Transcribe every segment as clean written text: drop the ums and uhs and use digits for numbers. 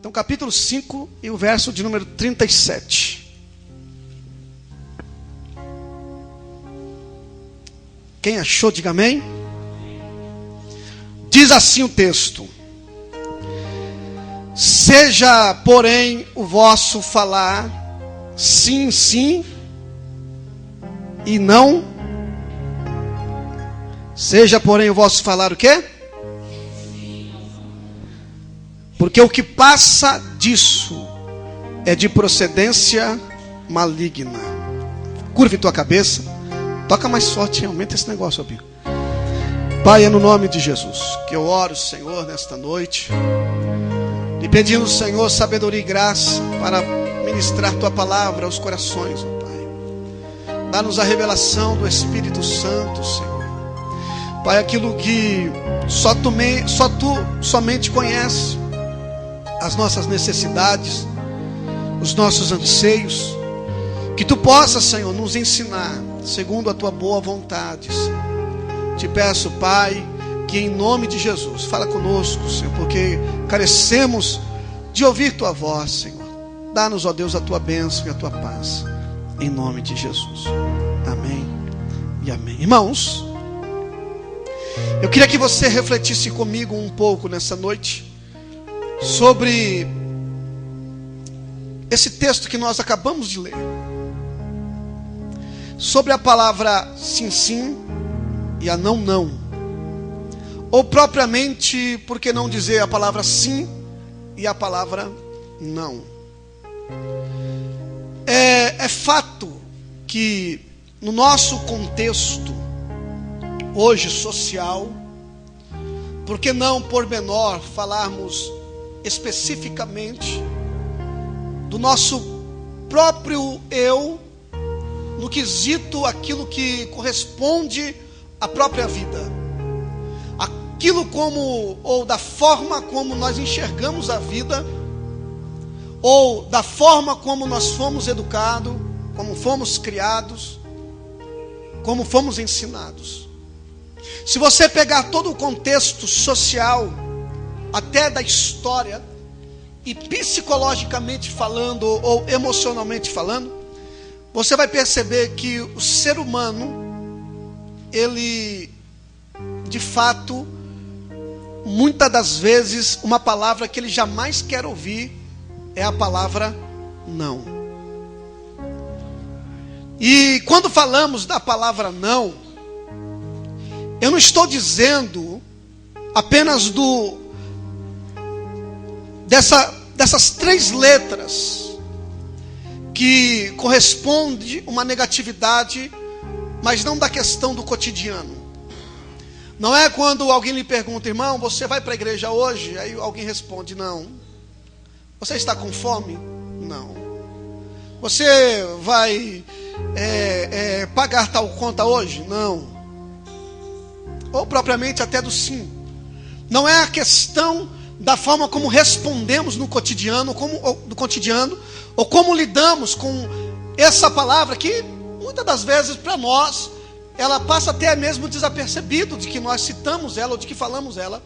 Então, capítulo 5 e o verso de número 37. Quem achou, diga amém. Diz assim o texto: seja, porém, o vosso falar sim, sim, e não. Seja, porém, o vosso falar o quê? Porque o que passa disso é de procedência maligna. Curve tua cabeça. Toca mais forte, aumenta esse negócio, Albinho. Pai, é no nome de Jesus que eu oro, Senhor, nesta noite, lhe pedindo, Senhor, sabedoria e graça para ministrar tua palavra aos corações, ó Pai. Dá-nos a revelação do Espírito Santo, Senhor. Pai, aquilo que só tu somente conhece, as nossas necessidades, os nossos anseios, que tu possas, Senhor, nos ensinar segundo a tua boa vontade, Senhor. Te peço, Pai, que em nome de Jesus, fala conosco, Senhor, porque carecemos de ouvir tua voz, Senhor. Dá-nos, ó Deus, a tua bênção e a tua paz, em nome de Jesus. Amém e amém. Irmãos, eu queria que você refletisse comigo um pouco nessa noite sobre esse texto que nós acabamos de ler, sobre a palavra sim, sim e a não, não, ou propriamente, por que não dizer a palavra sim e a palavra não. É fato que no nosso contexto hoje social, por que não por menor falarmos especificamente do nosso próprio eu, no quesito aquilo que corresponde à própria vida, aquilo como, ou da forma como nós enxergamos a vida, ou da forma como nós fomos educados, como fomos criados, como fomos ensinados. Se você pegar todo o contexto social, até da história, e psicologicamente falando, ou emocionalmente falando, você vai perceber que o ser humano, ele, de fato, muitas das vezes, uma palavra que ele jamais quer ouvir é a palavra não. E quando falamos da palavra não, eu não estou dizendo apenas dessas 3 letras que corresponde uma negatividade, mas não da questão do cotidiano. Não é quando alguém lhe pergunta: irmão, você vai para a igreja hoje? Aí alguém responde: não. Você está com fome? Não. Você vai pagar tal conta hoje? Não. Ou propriamente até do sim. Não é a questão da forma como respondemos no cotidiano, ou como lidamos com essa palavra que muitas das vezes para nós ela passa até mesmo desapercebido de que nós citamos ela ou de que falamos ela.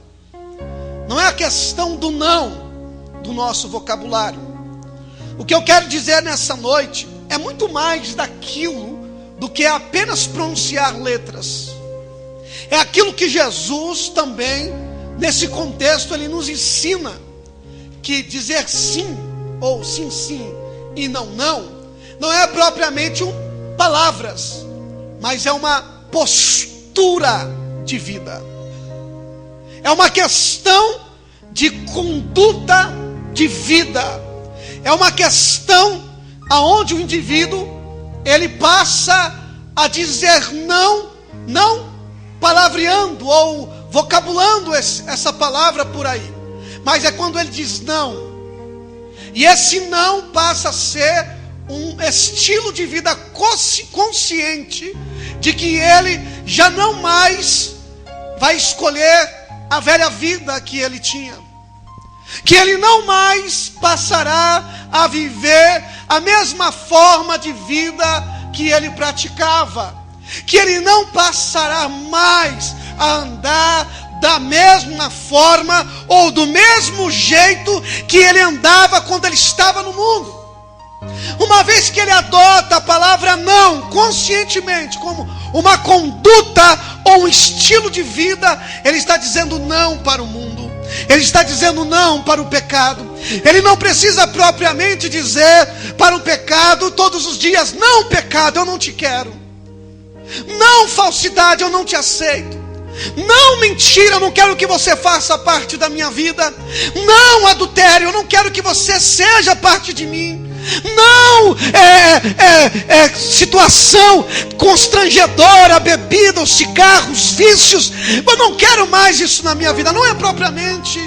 Não é a questão do não do nosso vocabulário. O que eu quero dizer nessa noite é muito mais daquilo do que apenas pronunciar letras. É aquilo que Jesus também, nesse contexto, ele nos ensina, que dizer sim, ou sim, sim, e não, não, não é propriamente palavras, mas é uma postura de vida. É uma questão de conduta de vida. É uma questão aonde o indivíduo, ele passa a dizer não, não palavreando ou vocabulando essa palavra por aí, mas é quando ele diz não, e esse não passa a ser um estilo de vida consciente de que ele já não mais vai escolher a velha vida que ele tinha, que ele não mais passará a viver a mesma forma de vida que ele praticava, que ele não passará mais a andar da mesma forma ou do mesmo jeito que ele andava quando ele estava no mundo. Uma vez que ele adota a palavra não conscientemente como uma conduta ou um estilo de vida, ele está dizendo não para o mundo, ele está dizendo não para o pecado. Ele não precisa propriamente dizer para o pecado todos os dias: não, pecado, eu não te quero. Não, falsidade, eu não te aceito. Não, mentira, eu não quero que você faça parte da minha vida. Não, adultério, eu não quero que você seja parte de mim. Não, situação constrangedora, bebida, os cigarros, vícios, eu não quero mais isso na minha vida. Não é propriamente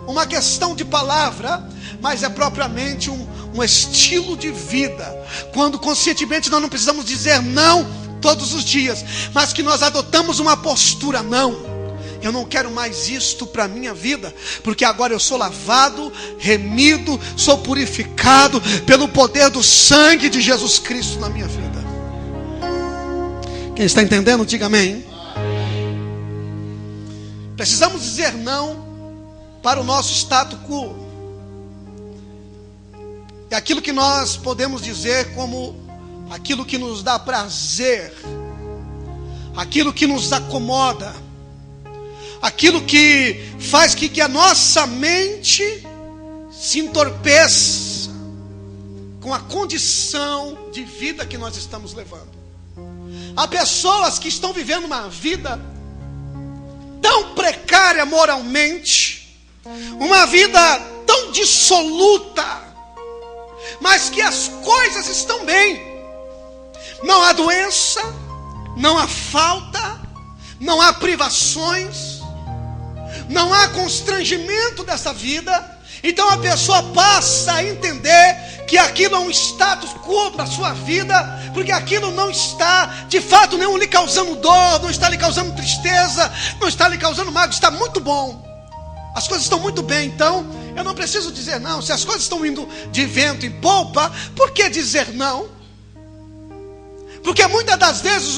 uma questão de palavra, mas é propriamente um estilo de vida, quando conscientemente nós não precisamos dizer não todos os dias, mas que nós adotamos uma postura: não, eu não quero mais isto para a minha vida, porque agora eu sou lavado, remido, sou purificado pelo poder do sangue de Jesus Cristo na minha vida. Quem está entendendo, diga amém. Precisamos dizer não para o nosso status quo. É aquilo que nós podemos dizer como aquilo que nos dá prazer, aquilo que nos acomoda, aquilo que faz que a nossa mente se entorpeça com a condição de vida que nós estamos levando. Há pessoas que estão vivendo uma vida tão precária moralmente, uma vida tão dissoluta, mas que as coisas estão bem. Não há doença, não há falta, não há privações, não há constrangimento dessa vida. Então a pessoa passa a entender que aquilo é um status quo para a sua vida, porque aquilo não está de fato nenhum lhe causando dor, não está lhe causando tristeza, não está lhe causando mágoa, está muito bom, as coisas estão muito bem. Então eu não preciso dizer não. Se as coisas estão indo de vento em polpa, por que dizer não? Porque muitas das vezes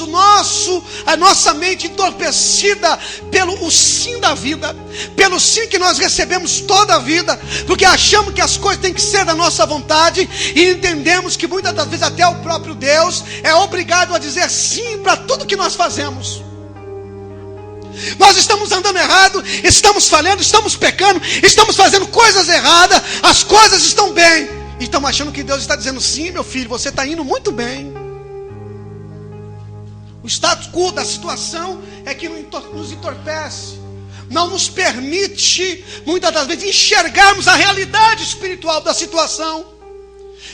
a nossa mente entorpecida pelo sim da vida, pelo sim que nós recebemos toda a vida, porque achamos que as coisas têm que ser da nossa vontade, e entendemos que muitas das vezes até o próprio Deus é obrigado a dizer sim para tudo que nós fazemos. Nós estamos andando errado, estamos falhando, estamos pecando, estamos fazendo coisas erradas, as coisas estão bem, e estamos achando que Deus está dizendo: sim, meu filho, você está indo muito bem. O status quo da situação é que nos entorpece, não nos permite, muitas das vezes, enxergarmos a realidade espiritual da situação.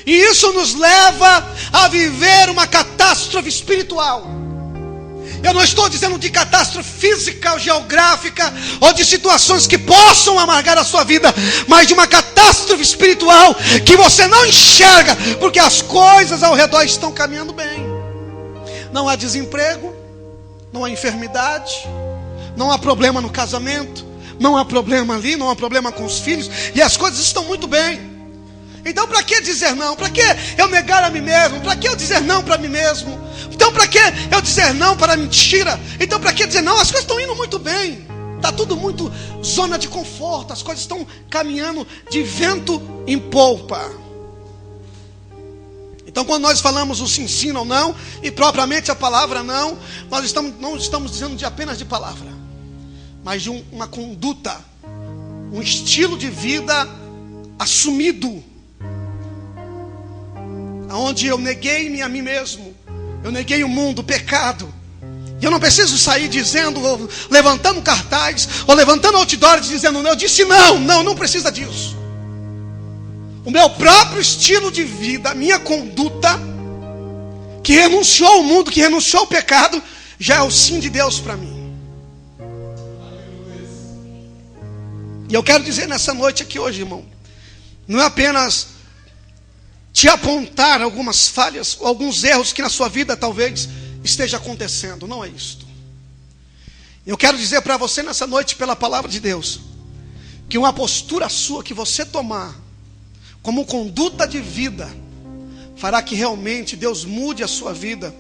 E isso nos leva a viver uma catástrofe espiritual. Eu não estou dizendo de catástrofe física ou geográfica, ou de situações que possam amargar a sua vida, mas de uma catástrofe espiritual que você não enxerga, porque as coisas ao redor estão caminhando bem. Não há desemprego, não há enfermidade, não há problema no casamento, não há problema ali, não há problema com os filhos, e as coisas estão muito bem. Então para que dizer não? Para que eu negar a mim mesmo? Para que eu dizer não para mim mesmo? Então para que eu dizer não para a mentira? Então para que dizer não? As coisas estão indo muito bem, está tudo muito zona de conforto, as coisas estão caminhando de vento em polpa. Então quando nós falamos o sim ou não, e propriamente a palavra não, nós não estamos dizendo apenas de palavra, mas de uma conduta, um estilo de vida assumido, onde eu neguei-me a mim mesmo, eu neguei o mundo, o pecado. E eu não preciso sair dizendo, ou levantando cartaz, ou levantando outdoors dizendo não. Eu disse não precisa disso. O meu próprio estilo de vida, a minha conduta, que renunciou ao mundo, que renunciou ao pecado, já é o sim de Deus para mim. E eu quero dizer nessa noite aqui hoje, irmão, não é apenas te apontar algumas falhas, ou alguns erros que na sua vida talvez esteja acontecendo, não é isto. Eu quero dizer para você nessa noite, pela palavra de Deus, que uma postura sua que você tomar como conduta de vida fará que realmente Deus mude a sua vida,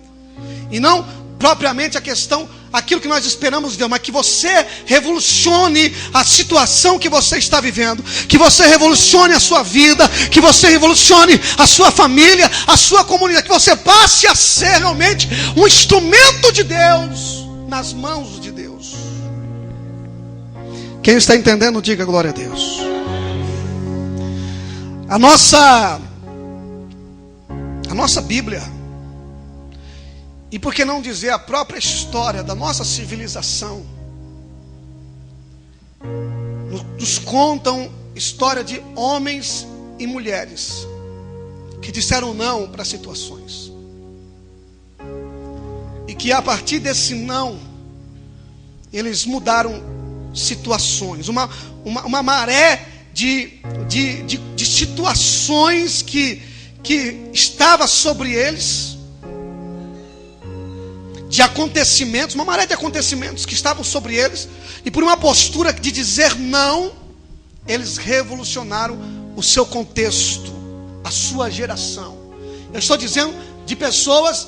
e não propriamente a questão aquilo que nós esperamos de Deus, mas que você revolucione a situação que você está vivendo, que você revolucione a sua vida, que você revolucione a sua família, a sua comunidade, que você passe a ser realmente um instrumento de Deus nas mãos de Deus. Quem está entendendo, diga glória a Deus. A nossa Bíblia, e por que não dizer a própria história da nossa civilização, nos contam história de homens e mulheres que disseram não para situações, e que a partir desse não, eles mudaram situações, uma maré de situações que estava sobre eles, de acontecimentos, uma maré de acontecimentos que estavam sobre eles, e por uma postura de dizer não, eles revolucionaram o seu contexto, a sua geração. Eu estou dizendo de pessoas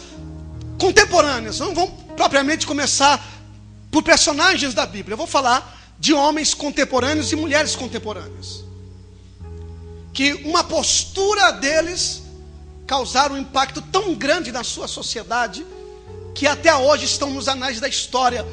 contemporâneas, não vamos propriamente começar por personagens da Bíblia, eu vou falar de homens contemporâneos e mulheres contemporâneas, que uma postura deles causaram um impacto tão grande na sua sociedade, que até hoje estão nos anais da história,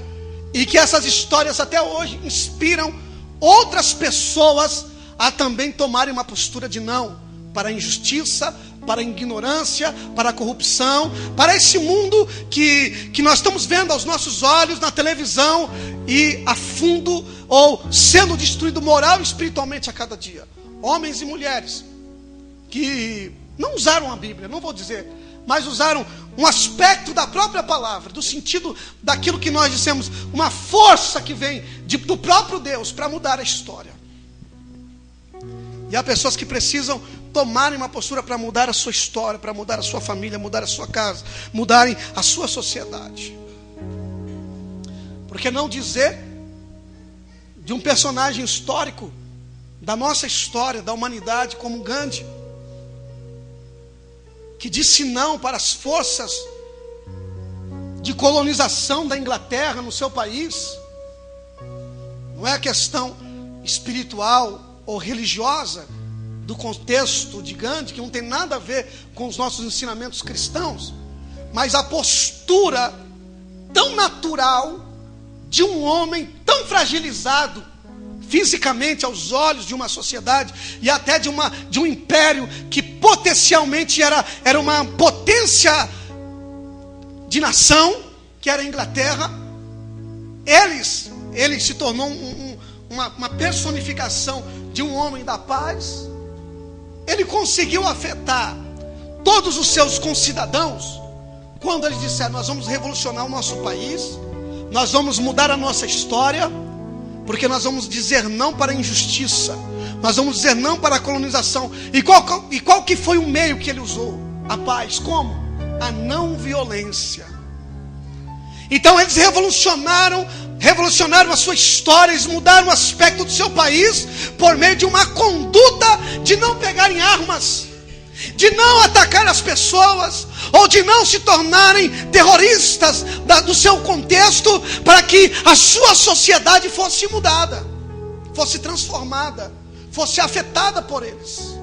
e que essas histórias até hoje inspiram outras pessoas a também tomarem uma postura de não, para a injustiça, para a ignorância, para a corrupção, para esse mundo que nós estamos vendo aos nossos olhos na televisão, e a fundo, ou sendo destruído moral e espiritualmente a cada dia. Homens e mulheres que não usaram a Bíblia, não vou dizer, mas usaram um aspecto da própria palavra, do sentido daquilo que nós dissemos, uma força que vem do próprio Deus para mudar a história. E há pessoas que precisam tomarem uma postura para mudar a sua história, para mudar a sua família, mudar a sua casa, mudarem a sua sociedade. Por que não dizer de um personagem histórico da nossa história, da humanidade, como Gandhi, que disse não para as forças de colonização da Inglaterra no seu país. Não é a questão espiritual ou religiosa do contexto de Gandhi, que não tem nada a ver com os nossos ensinamentos cristãos, mas a postura tão natural de um homem tão fragilizado fisicamente aos olhos de uma sociedade, e até de um império que potencialmente era uma potência de nação, que era a Inglaterra. Ele se tornou uma personificação de um homem da paz. Ele conseguiu afetar todos os seus concidadãos quando eles disseram: nós vamos revolucionar o nosso país, nós vamos mudar a nossa história, porque nós vamos dizer não para a injustiça, nós vamos dizer não para a colonização. E qual que foi o meio que ele usou? A paz. Como? A não violência. Então eles revolucionaram a sua história, eles mudaram o aspecto do seu país por meio de uma conduta de não pegarem armas, de não atacar as pessoas, ou de não se tornarem terroristas do seu contexto, para que a sua sociedade fosse mudada, fosse transformada, fosse afetada por eles.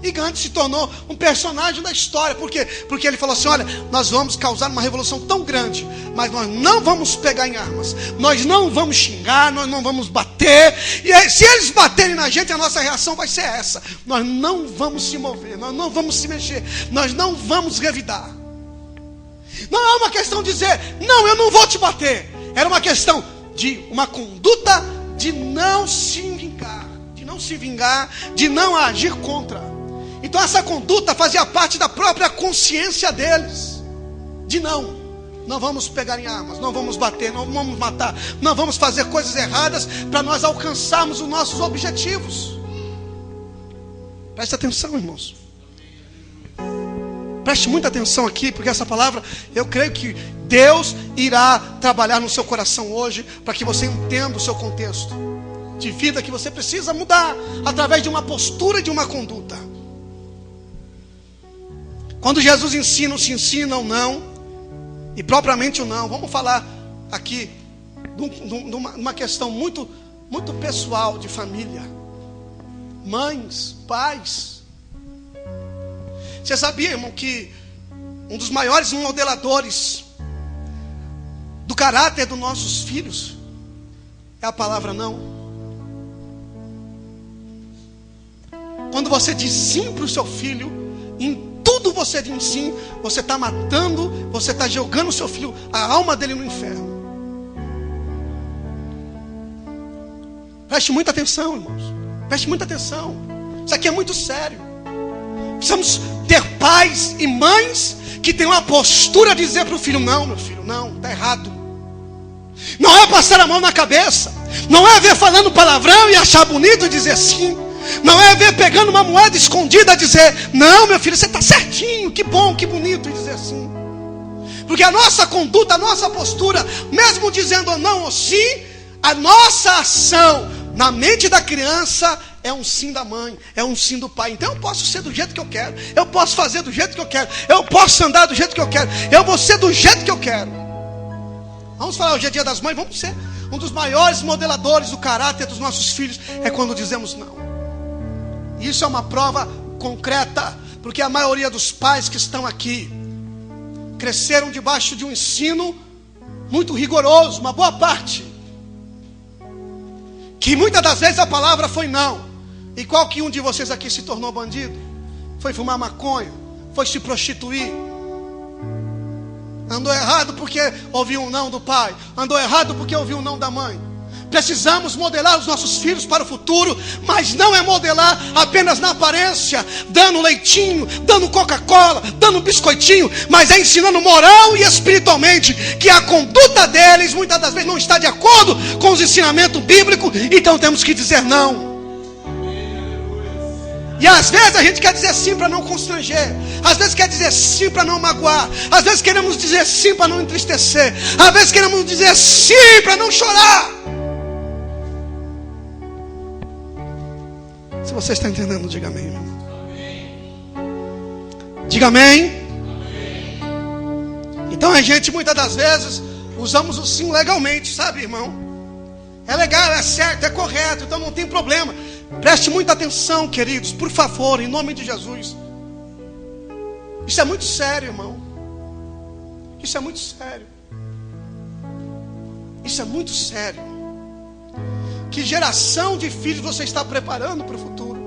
E Gandhi se tornou um personagem da história. Por quê? Porque ele falou assim: olha, nós vamos causar uma revolução tão grande, mas nós não vamos pegar em armas, nós não vamos xingar, nós não vamos bater. E aí, se eles baterem na gente, a nossa reação vai ser essa: nós não vamos se mover, nós não vamos se mexer, nós não vamos revidar. Não é uma questão de dizer: não, eu não vou te bater. Era uma questão de uma conduta de não se vingar, de não agir contra. Então essa conduta fazia parte da própria consciência deles, de não vamos pegar em armas, não vamos bater, não vamos matar, não vamos fazer coisas erradas para nós alcançarmos os nossos objetivos. Preste atenção, irmãos. Preste muita atenção aqui, porque essa palavra, eu creio que Deus irá trabalhar no seu coração hoje, para que você entenda o seu contexto de vida, que você precisa mudar através de uma postura e de uma conduta. Quando Jesus ensina, se ensina o não, e propriamente o não, vamos falar aqui numa questão muito, muito pessoal de família. Mães, pais. Você sabia, irmão, que um dos maiores modeladores do caráter dos nossos filhos é a palavra não? Quando você diz sim para o seu filho, em tudo você diz sim, você está matando, você está jogando o seu filho, a alma dele no inferno. Preste muita atenção, irmãos. Preste muita atenção. Isso aqui é muito sério. Precisamos ter pais e mães que tenham uma postura de dizer para o filho: não, meu filho, não, está errado. Não é passar a mão na cabeça. Não é ver falando palavrão e achar bonito e dizer sim. Não é ver pegando uma moeda escondida e dizer: não, meu filho, você está certinho, que bom, que bonito, e dizer sim. Porque a nossa conduta, a nossa postura, mesmo dizendo não ou sim, a nossa ação na mente da criança é um sim da mãe, é um sim do pai. Então eu posso ser do jeito que eu quero, eu posso fazer do jeito que eu quero, eu posso andar do jeito que eu quero, eu vou ser do jeito que eu quero. Vamos falar hoje é dia das mães, vamos ser um dos maiores modeladores do caráter dos nossos filhos, é quando dizemos não. Isso é uma prova concreta, porque a maioria dos pais que estão aqui cresceram debaixo de um ensino muito rigoroso, uma boa parte, que muitas das vezes a palavra foi não. E qual que um de vocês aqui se tornou bandido? Foi fumar maconha, foi se prostituir. Andou errado porque ouviu um não do pai, andou errado porque ouviu um não da mãe. Precisamos modelar os nossos filhos para o futuro, mas não é modelar apenas na aparência, dando leitinho, dando Coca-Cola, dando biscoitinho, mas é ensinando moral e espiritualmente, que a conduta deles muitas das vezes não está de acordo com os ensinamentos bíblicos, então temos que dizer não. E às vezes a gente quer dizer sim para não constranger, às vezes quer dizer sim para não magoar, às vezes queremos dizer sim para não entristecer, às vezes queremos dizer sim para não chorar. Se você está entendendo, diga amém. Diga amém. Então a gente muitas das vezes usamos o sim legalmente, sabe, irmão? É legal, é certo, é correto, então não tem problema. Preste muita atenção, queridos, por favor, em nome de Jesus. Isso é muito sério, irmão. Isso é muito sério. Isso é muito sério. Que geração de filhos você está preparando para o futuro?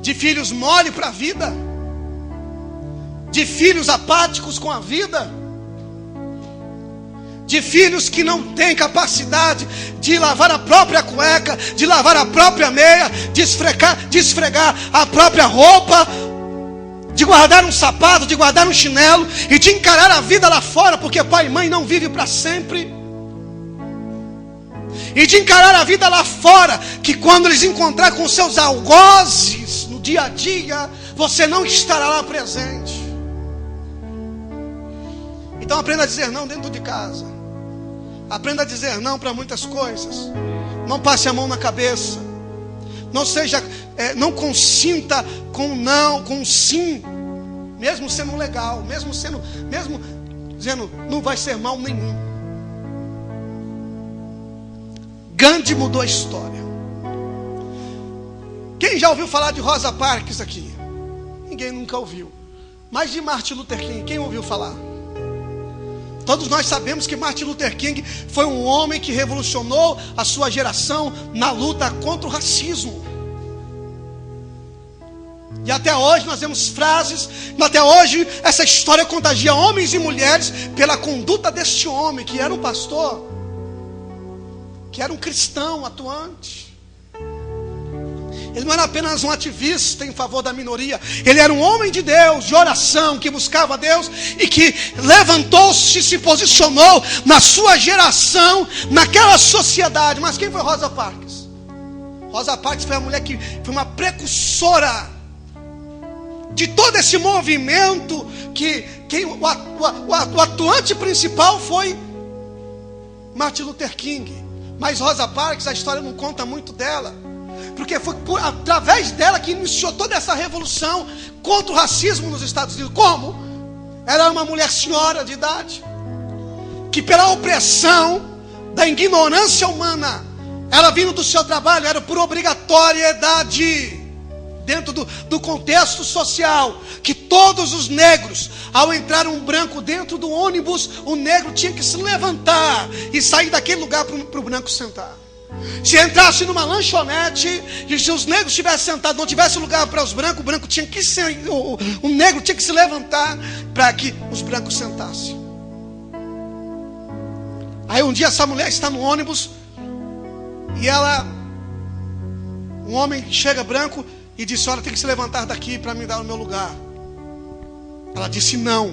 De filhos mole para a vida? De filhos apáticos com a vida? De filhos que não têm capacidade de lavar a própria cueca, de lavar a própria meia, de esfregar a própria roupa, de guardar um sapato, de guardar um chinelo e de encarar a vida lá fora, porque pai e mãe não vivem para sempre. E de encarar a vida lá fora, que quando eles encontrar com seus algozes no dia a dia, você não estará lá presente. Então aprenda a dizer não dentro de casa. Aprenda a dizer não para muitas coisas. Não passe a mão na cabeça. Não consinta com não, com sim, mesmo sendo legal, mesmo dizendo não vai ser mal nenhum. Gandhi mudou a história. Quem já ouviu falar de Rosa Parks aqui? Ninguém nunca ouviu. Mas de Martin Luther King, quem ouviu falar? Todos nós sabemos que Martin Luther King foi um homem que revolucionou a sua geração na luta contra o racismo. E até hoje nós vemos frases, até hoje essa história contagia homens e mulheres pela conduta deste homem, que era um pastor, que era um cristão atuante. Ele não era apenas um ativista em favor da minoria, ele era um homem de Deus, de oração, que buscava Deus e que levantou-se e se posicionou na sua geração, naquela sociedade. Mas quem foi Rosa Parks? Rosa Parks foi a mulher que foi uma precursora de todo esse movimento, o atuante principal foi Martin Luther King. Mas Rosa Parks, a história não conta muito dela, porque foi através dela que iniciou toda essa revolução contra o racismo nos Estados Unidos. Como? Ela era uma mulher senhora de idade, que pela opressão da ignorância humana, ela vindo do seu trabalho, era por obrigatoriedade, dentro do contexto social, que todos os negros, ao entrar um branco dentro do ônibus, o negro tinha que se levantar e sair daquele lugar para o branco sentar. Se entrasse numa lanchonete e se os negros estivessem sentados, não tivesse lugar para os brancos, o branco tinha que o negro tinha que se levantar para que os brancos sentassem. Aí um dia essa mulher está no ônibus e um homem chega branco e disse: olha, tem que se levantar daqui para me dar o meu lugar. Ela disse não.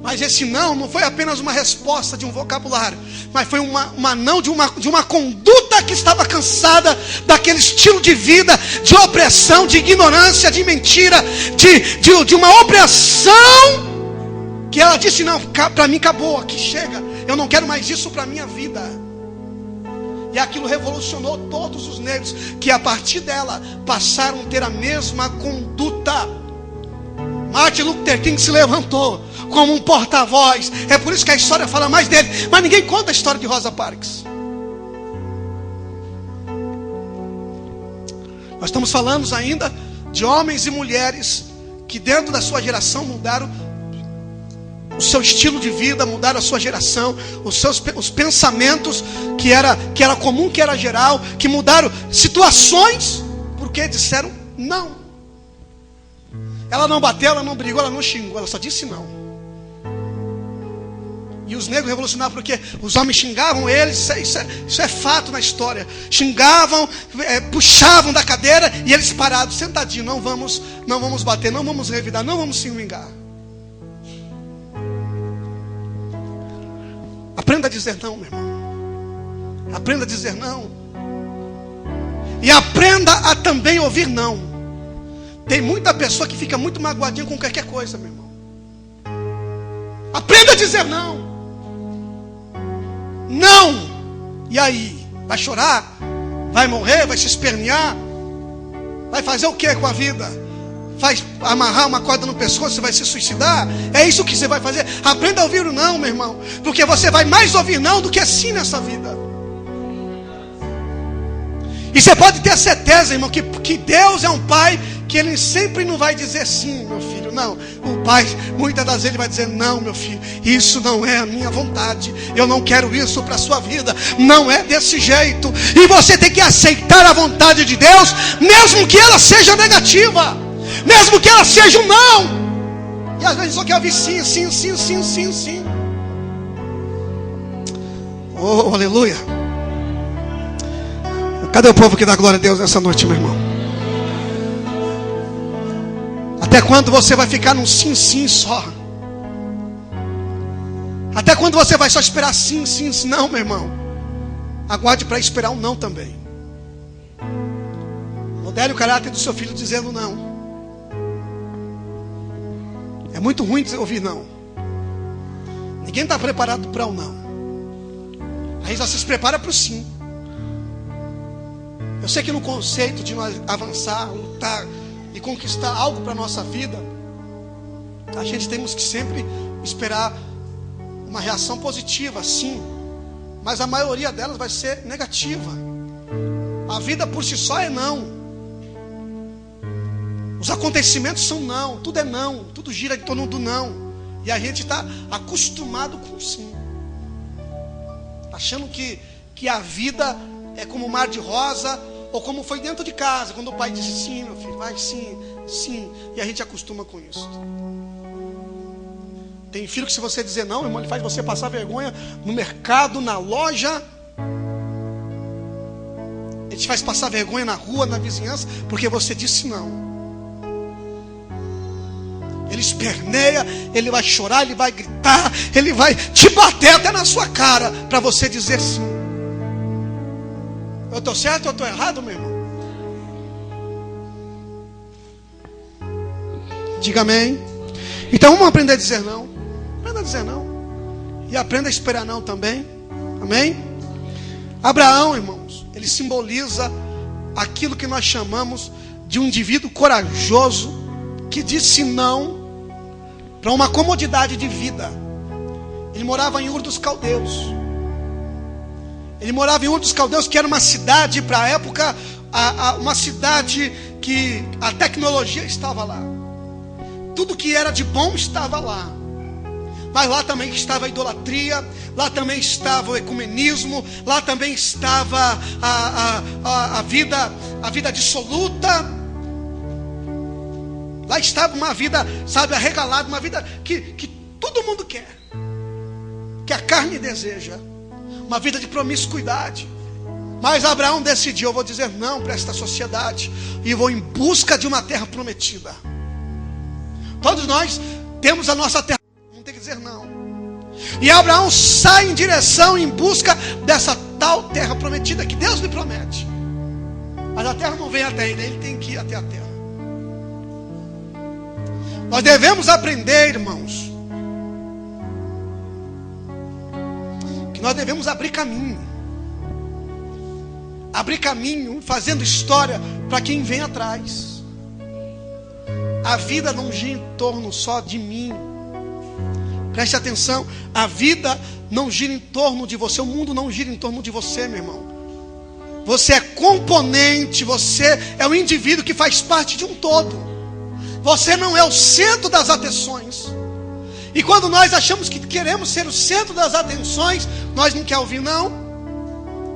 Mas esse não foi apenas uma resposta de um vocabulário, mas foi uma não de uma conduta que estava cansada daquele estilo de vida, de opressão, de ignorância, de mentira, de uma opressão, que ela disse: não, para mim acabou, aqui chega, eu não quero mais isso para a minha vida. E aquilo revolucionou todos os negros, que a partir dela passaram a ter a mesma conduta. Martin Luther King se levantou como um porta-voz. É por isso que a história fala mais dele. Mas ninguém conta a história de Rosa Parks. Nós estamos falando ainda de homens e mulheres que dentro da sua geração mudaram o seu estilo de vida, mudaram a sua geração, os pensamentos que era comum, que era geral, que mudaram situações, porque disseram não. Ela não bateu, ela não brigou, ela não xingou, ela só disse não. E os negros revolucionaram porque os homens xingavam eles, isso é fato na história. Xingavam, puxavam da cadeira e eles parados, sentadinhos, não vamos bater, não vamos revidar, não vamos se vingar. Aprenda a dizer não, meu irmão. Aprenda a dizer não. E aprenda a também ouvir não. Tem muita pessoa que fica muito magoadinha com qualquer coisa, meu irmão. Aprenda a dizer não. Não. E aí? Vai chorar? Vai morrer? Vai se espernear? Vai fazer o que com a vida? Vai amarrar uma corda no pescoço? Você vai se suicidar? É isso que você vai fazer? Aprenda a ouvir o não, meu irmão. Porque você vai mais ouvir não do que sim nessa vida. E você pode ter certeza, irmão, que Deus é um pai que Ele sempre não vai dizer sim, meu filho. Não, o pai muitas das vezes ele vai dizer: não, meu filho, isso não é a minha vontade, eu não quero isso para a sua vida, não é desse jeito. E você tem que aceitar a vontade de Deus, mesmo que ela seja negativa, mesmo que ela seja um não. E às vezes só quer ouvir sim, sim, sim, sim, sim, sim. Oh, aleluia. Cadê o povo que dá glória a Deus nessa noite, meu irmão? Até quando você vai ficar num sim, sim só? Até quando você vai só esperar sim, sim, sim? Não, meu irmão. Aguarde para esperar um não também. Modele o caráter do seu filho dizendo não. É muito ruim ouvir não. Ninguém está preparado para o não. Aí já se prepara para o sim. Eu sei que no conceito de nós avançar, lutar e conquistar algo para a nossa vida, a gente temos que sempre esperar uma reação positiva, sim. Mas a maioria delas vai ser negativa. A vida por si só é não. Os acontecimentos são não. Tudo é não. Tudo gira em torno do não. E a gente está acostumado com o sim. Achando que a vida é como um mar de rosa, ou como foi dentro de casa, quando o pai disse sim, meu filho, vai sim, sim. E a gente acostuma com isso. Tem filho que se você dizer não, irmão, ele faz você passar vergonha no mercado, na loja. Ele te faz passar vergonha na rua, na vizinhança, porque você disse não. Ele esperneia, ele vai chorar, ele vai gritar, ele vai te bater até na sua cara para você dizer sim. Eu estou certo ou eu estou errado, meu irmão? Diga amém. Então vamos aprender a dizer não. Aprenda a dizer não. E aprenda a esperar não também. Amém? Abraão, irmãos, ele simboliza aquilo que nós chamamos de um indivíduo corajoso, que disse não para uma comodidade de vida Ele morava em Ur dos Caldeus. Ele morava em Ur dos Caldeus, que era uma cidade, para a época, uma cidade que a tecnologia estava lá. Tudo que era de bom estava lá. Mas lá também estava a idolatria, lá também estava o ecumenismo, lá também estava a vida dissoluta. Lá estava uma vida, sabe, arregalada, uma vida que todo mundo quer, que a carne deseja, uma vida de promiscuidade. Mas Abraão decidiu: eu vou dizer não para esta sociedade e vou em busca de uma terra prometida. Todos nós temos a nossa terra, não tem que dizer não. E Abraão sai em direção, em busca dessa tal terra prometida que Deus lhe promete. Mas a terra não vem até ele tem que ir até a terra. Nós devemos aprender, irmãos, que nós devemos abrir caminho. Abrir caminho, fazendo história para quem vem atrás. A vida não gira em torno só de mim. Preste atenção, a vida não gira em torno de você, o mundo não gira em torno de você, meu irmão. Você é componente, você é um indivíduo que faz parte de um todo. Você não é o centro das atenções. E quando nós achamos que queremos ser o centro das atenções, nós não queremos ouvir não.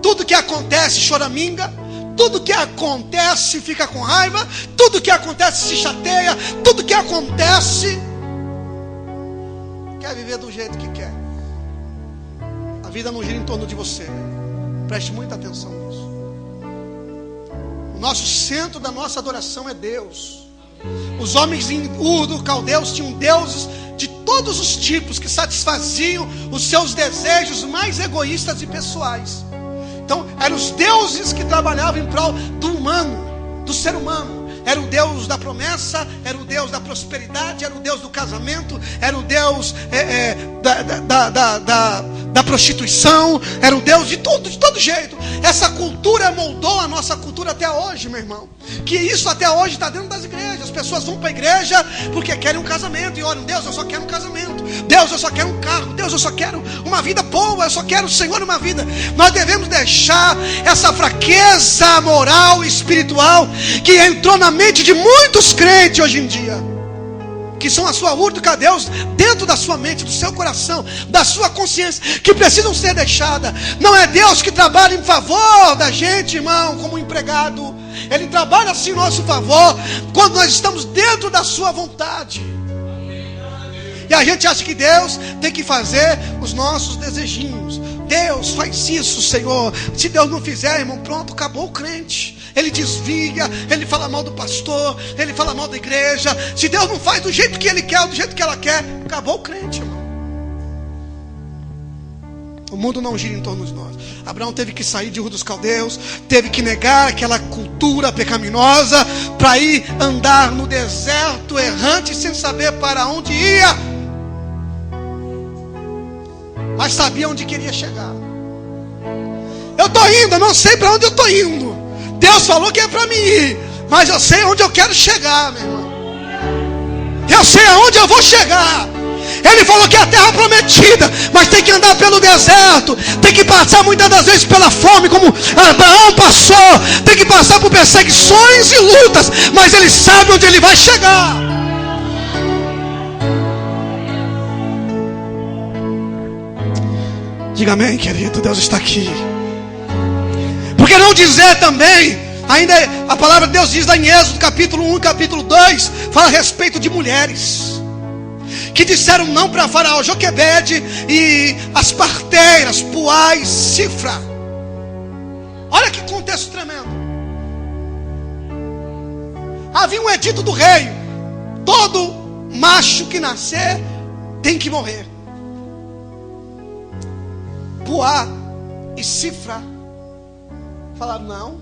Tudo que acontece choraminga, tudo que acontece fica com raiva, tudo que acontece se chateia, tudo que acontece quer viver do jeito que quer. A vida não gira em torno de você. Preste muita atenção nisso. O nosso centro da nossa adoração é Deus. Os homens em Ur dos Caldeus tinham deuses de todos os tipos que satisfaziam os seus desejos mais egoístas e pessoais. Então, eram os deuses que trabalhavam em prol do humano, do ser humano. Era o Deus da promessa, era o Deus da prosperidade, era o Deus do casamento, era o Deus da prostituição, era o Deus de todo jeito. Essa cultura moldou a nossa cultura até hoje, meu irmão. Que isso até hoje está dentro das igrejas. As pessoas vão para a igreja porque querem um casamento e oram: Deus, eu só quero um casamento. Deus, eu só quero um carro. Deus, eu só quero uma vida boa. Eu só quero o Senhor uma vida. Nós devemos deixar essa fraqueza moral e espiritual que entrou na mente de muitos crentes hoje em dia, que são a sua Ur dos Caldeus, dentro da sua mente, do seu coração, da sua consciência, que precisam ser deixadas. Não é Deus que trabalha em favor da gente, irmão, como empregado. Ele trabalha assim em nosso favor quando nós estamos dentro da sua vontade. E a gente acha que Deus tem que fazer os nossos desejinhos. Deus faz isso, Senhor. Se Deus não fizer, irmão, pronto, acabou o crente. Ele desvia, ele fala mal do pastor, ele fala mal da igreja. Se Deus não faz do jeito que ele quer, do jeito que ela quer, acabou o crente, irmão. O mundo não gira em torno de nós. Abraão teve que sair de Ur dos Caldeus, teve que negar aquela cultura pecaminosa para ir andar no deserto errante, sem saber para onde ia, mas sabia onde queria chegar. Eu estou indo, eu não sei para onde eu estou indo. Deus falou que é para mim ir, mas eu sei onde eu quero chegar, meu irmão. Eu sei aonde eu vou chegar. Ele falou que é a terra prometida, mas tem que andar pelo deserto, tem que passar muitas das vezes pela fome, como Abraão passou, tem que passar por perseguições e lutas, mas ele sabe onde ele vai chegar. Diga amém, querido. Deus está aqui. Por que não dizer também, ainda a palavra de Deus diz lá em Êxodo capítulo 1 capítulo 2, fala a respeito de mulheres que disseram não para Faraó, Joquebede e as parteiras, Puá e Cifra. Olha que contexto tremendo. Havia um edito do rei: todo macho que nascer tem que morrer. Puá e Cifra falaram não.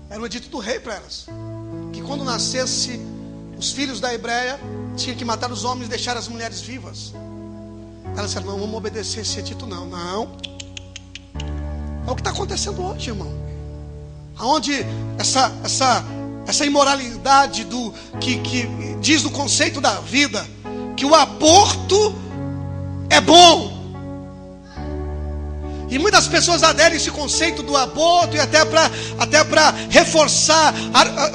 Era um edito do rei para elas, que quando nascesse os filhos da Hebreia, tinha que matar os homens e deixar as mulheres vivas. Elas disseram: não vamos obedecer esse edito não. Não. É o que está acontecendo hoje, irmão. Aonde essa imoralidade que diz do conceito da vida, que o aborto é bom, E muitas pessoas aderem a esse conceito do aborto, e até para reforçar,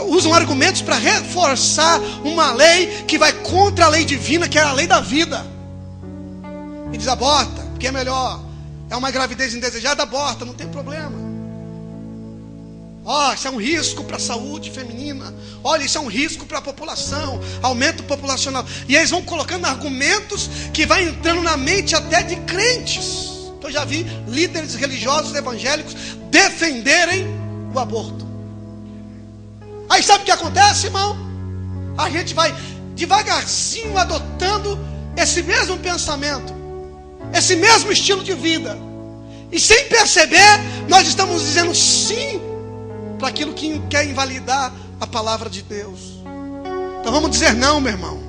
usam argumentos para reforçar uma lei que vai contra a lei divina, que é a lei da vida. E diz: aborta, porque é melhor. É uma gravidez indesejada, aborta, não tem problema. Isso é um risco para a saúde feminina. Olha, isso é um risco para a população, aumento populacional. E eles vão colocando argumentos que vai entrando na mente até de crentes. Eu já vi líderes religiosos evangélicos defenderem o aborto. Aí sabe o que acontece, irmão? A gente vai devagarzinho adotando esse mesmo pensamento, esse mesmo estilo de vida, e sem perceber, nós estamos dizendo sim para aquilo que quer invalidar a palavra de Deus. Então vamos dizer não, meu irmão.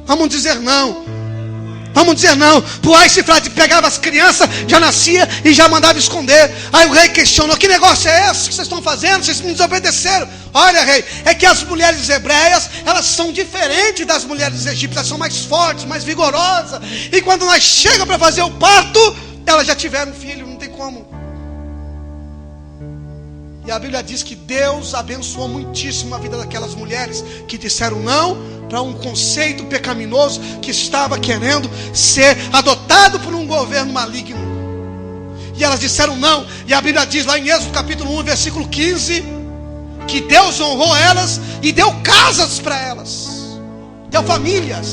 Vamos dizer não. Vamos dizer não. Por aí se pegava as crianças, já nascia e já mandava esconder. Aí o rei questionou: que negócio é esse que vocês estão fazendo? Vocês me desobedeceram. Olha, rei, é que as mulheres hebreias, elas são diferentes das mulheres egípcias. Elas são mais fortes, mais vigorosas. E quando nós chegamos para fazer o parto, elas já tiveram um filho, não tem como. E a Bíblia diz que Deus abençoou muitíssimo a vida daquelas mulheres que disseram não para um conceito pecaminoso que estava querendo ser adotado por um governo maligno. E elas disseram não. E a Bíblia diz lá em Êxodo capítulo 1, versículo 15, que Deus honrou elas e deu casas para elas, deu famílias.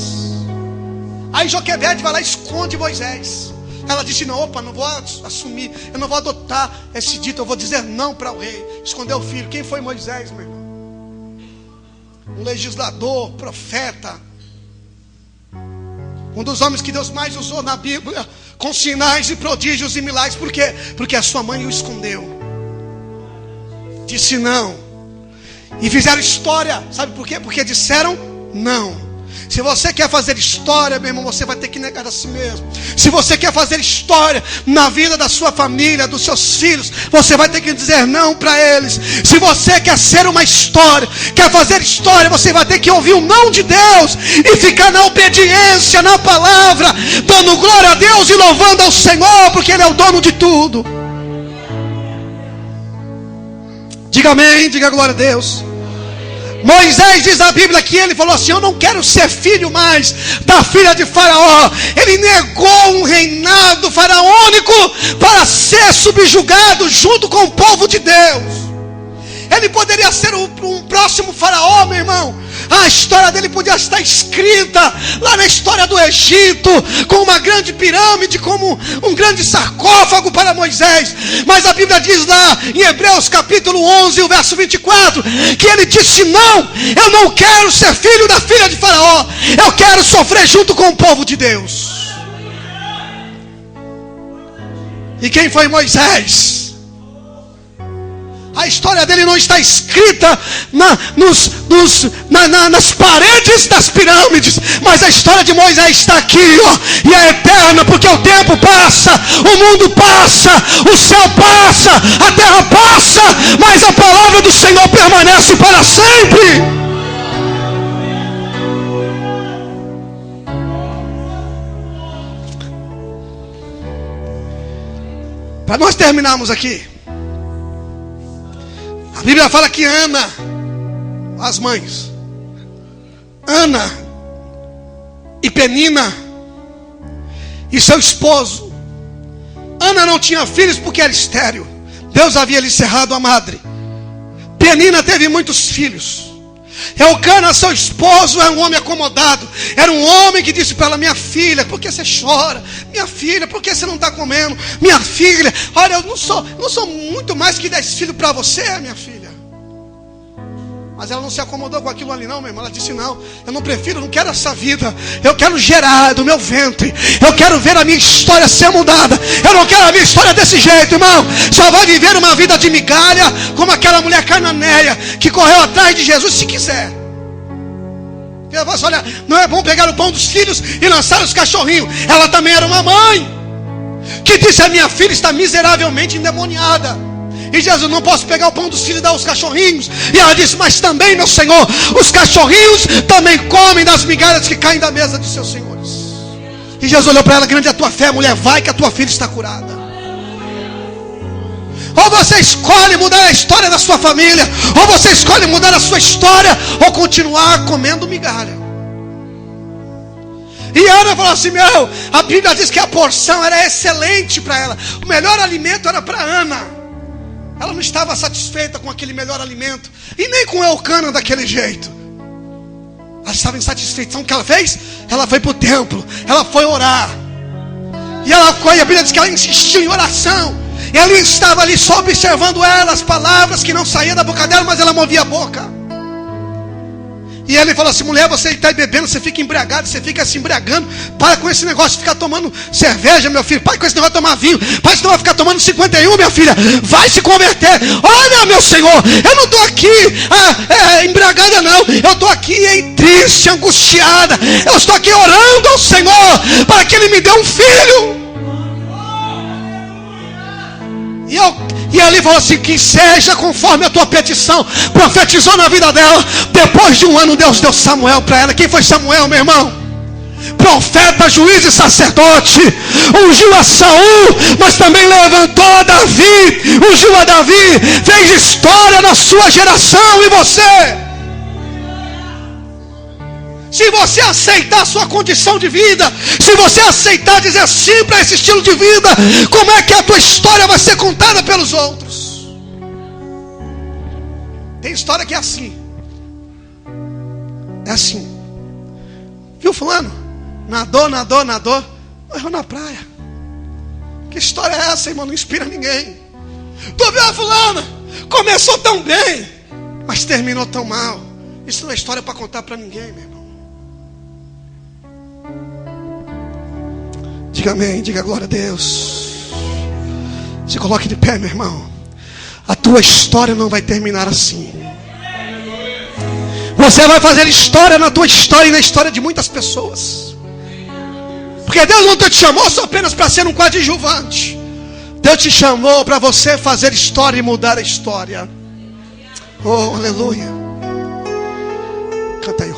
Aí Joquebede vai lá e esconde Moisés. Ela disse: não, não vou assumir, eu não vou adotar esse dito, eu vou dizer não para o rei. Escondeu o filho. Quem foi Moisés, meu irmão? Um legislador, profeta, um dos homens que Deus mais usou na Bíblia, com sinais e prodígios e milagres. Por quê? Porque a sua mãe o escondeu, disse não. E fizeram história, sabe por quê? Porque disseram não. Se você quer fazer história, meu irmão, você vai ter que negar a si mesmo. Se você quer fazer história na vida da sua família, dos seus filhos, você vai ter que dizer não para eles. Se você quer ser uma história, quer fazer história, você vai ter que ouvir o não de Deus e ficar na obediência, na palavra, dando glória a Deus e louvando ao Senhor, porque Ele é o dono de tudo. Diga amém, diga glória a Deus. Moisés, diz a Bíblia, que ele falou assim: eu não quero ser filho mais da filha de Faraó. Ele negou um reinado faraônico para ser subjugado junto com o povo de Deus. Ele poderia ser um próximo faraó, meu irmão. A história dele podia estar escrita lá na história do Egito, com uma grande pirâmide, como um grande sarcófago para Moisés. Mas a Bíblia diz lá em Hebreus capítulo 11, o verso 24, que ele disse: não, eu não quero ser filho da filha de Faraó, eu quero sofrer junto com o povo de Deus. E quem foi Moisés? A história dele não está escrita nas paredes das pirâmides, mas a história de Moisés está aqui, ó, e é eterna, porque o tempo passa, o mundo passa, o céu passa, a terra passa, mas a palavra do Senhor permanece para sempre. Para nós terminarmos aqui, a Bíblia fala que Ana, as mães, Ana e Penina e seu esposo. Ana não tinha filhos porque era estéril. Deus havia lhe cerrado a madre. Penina teve muitos filhos. Eucana, seu esposo, é um homem acomodado. Era um homem que disse para ela: minha filha, por que você chora? Minha filha, por que você não está comendo? Minha filha, olha, eu não sou muito mais que 10 filhos para você, minha filha. Mas ela não se acomodou com aquilo ali não, meu irmão. Ela disse: não, eu não quero essa vida. Eu quero gerar do meu ventre. Eu quero ver a minha história ser mudada. Eu não quero a minha história desse jeito, irmão. Só vai viver uma vida de migalha, como aquela mulher cananeia que correu atrás de Jesus se quiser. Olha, não é bom pegar o pão dos filhos e lançar os cachorrinhos. Ela também era uma mãe que disse: a minha filha está miseravelmente endemoniada. E Jesus: não posso pegar o pão dos filhos e dar aos cachorrinhos. E ela disse: mas também, meu Senhor, os cachorrinhos também comem das migalhas que caem da mesa de seus senhores. E Jesus olhou para ela: grande é a tua fé, mulher, vai que a tua filha está curada. Ou você escolhe mudar a história da sua família, ou você escolhe mudar a sua história, ou continuar comendo migalha. E Ana falou assim: meu, a Bíblia diz que a porção era excelente para ela. O melhor alimento era para Ana. Ela não estava satisfeita com aquele melhor alimento, e nem com Elcana daquele jeito. Ela estava insatisfeita. Então o que ela fez? Ela foi para o templo, ela foi orar. E ela foi, a Bíblia diz que ela insistiu em oração. E ele estava ali só observando ela, as palavras que não saíam da boca dela, mas ela movia a boca. E ele falou assim: mulher, você está bebendo, você fica embriagado, você fica se embriagando. Para com esse negócio de ficar tomando cerveja, meu filho. Para com esse negócio de tomar vinho. Para senão vai ficar tomando 51, minha filha. Vai se converter. Olha, meu Senhor, eu não estou aqui embriagada, não. Eu estou aqui triste, angustiada. Eu estou aqui orando ao Senhor para que Ele me dê um filho. E ele falou assim: que seja conforme a tua petição. Profetizou na vida dela. Depois de um ano, Deus deu Samuel para ela. Quem foi Samuel, meu irmão? Profeta, juiz e sacerdote. Ungiu a Saul, mas também levantou a Davi. Ungiu a Davi, fez história na sua geração. E você? Se você aceitar a sua condição de vida, se você aceitar dizer sim para esse estilo de vida, como é que a tua história vai ser contada pelos outros? Tem história que é assim. É assim. Viu fulano? Nadou, morreu na praia. Que história é essa, irmão? Não inspira ninguém. Tu viu a fulana? Começou tão bem, mas terminou tão mal. Isso não é história para contar para ninguém, meu irmão. Diga amém, diga glória a Deus. Se coloque de pé, meu irmão. A tua história não vai terminar assim. Você vai fazer história na tua história e na história de muitas pessoas. Porque Deus não te chamou só apenas para ser um coadjuvante. Deus te chamou para você fazer história e mudar a história. Oh, aleluia. Canta aí,